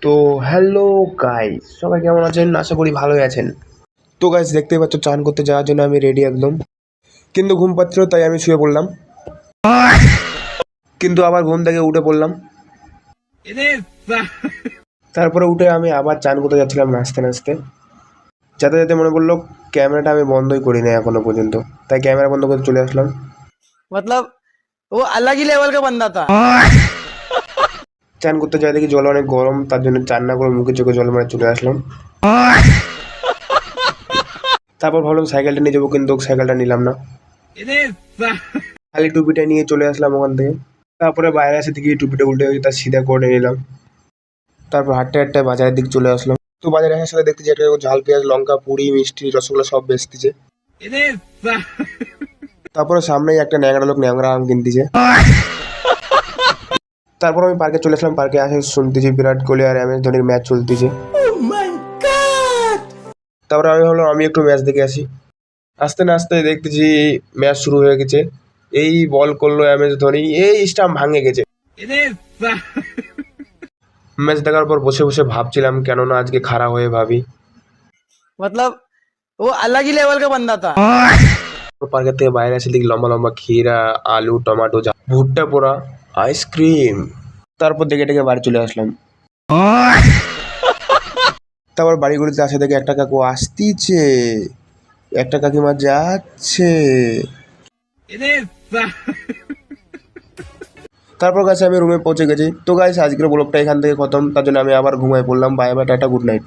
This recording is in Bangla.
তো হ্যালো গাইস, সবাই কেমন আছেন? আশা করি ভালোই আছেন। তো গাইস, দেখতেই পাচ্ছ চান করতে যাওয়ার জন্য আমি রেডি একদম, কিন্তু ঘুম পাচ্ছিল তাই আমি শুয়ে পড়লাম, কিন্তু আবার ঘুম থেকে উঠে পড়লাম। তারপরে উঠে আমি আবার চান করতে যাচ্ছিলাম নাচতে নাচতে, যাতে যাতে মনে পড়লো ক্যামেরাটা আমি বন্ধই করি না এখনো পর্যন্ত, তাই ক্যামেরা বন্ধ করে চলে আসলাম। मतलब वो अलग ही लेवल का बंदा था। চান করতে যাই দেখি জল অনেক গরম, তার জন্য চান না করে মুখে চোখে জল মারে চলে আসলাম। তারপর ভাবলাম সাইকেলটা নিয়ে যাবো, কিন্তু সাইকেলটা নিলাম না, খালি টুপিটা নিয়ে চলে আসলাম ওখান থেকে। তারপরে বাইরে এসে দেখি টুপিটা উল্টে গেছে, তার সিধা করে নিলাম। তারপর হাঁটতে হাঁটতে বাজারের দিক চলে আসলাম। তো বাজারে আসার সাথে দেখতেছি একটা ঝাল পেঁয়াজ, লঙ্কা, পুরি, মিষ্টি, রসগোল্লা সব বেচতেছে। তারপরে সামনেই একটা ন্যাংরা লোক ন্যাংরা আম কিনতেছে। তারপর আমি পার্কে চলে আসলাম। পার্কে আসে শুনতেছি বিরাট কোহলি আর MS ধোনির ম্যাচ চলতেছে। তারপরে আমি ভাবলাম আমি একটু ম্যাচ দেখে আসি। আস্তে না আস্তে দেখতেছি ম্যাচ শুরু হয়ে গেছে। এই বল করলো MS ধোনি, এই স্টাম্প ভাঙে গেছে। ম্যাচ দেখার পর বসে বসে ভাবছিলাম কেন না আজকে খারাপ হয়ে ভাবি। मतलब वो अलग ही लेवल का बंदा था। পার্কের থেকে বাইরে এসে দেখি লম্বা লম্বা ক্ষীরা, আলু, টমেটো, ভুট্টা পোড়া, আইসক্রিম। তারপর দেখে ডেকে বাড়ি চলে আসলাম। তারপর বাড়িগুলিতে আসে দেখে একটা কাকু আসতিছে, একটা কাকিমা যাচ্ছে। তারপর গাছে আমি রুমে পৌঁছে গেছি। তো গাইস, আজকের ব্লগটা এখান থেকে খতম, তার জন্য আমি আবার ঘুমায় পড়লাম। Bye bye, tata, good night.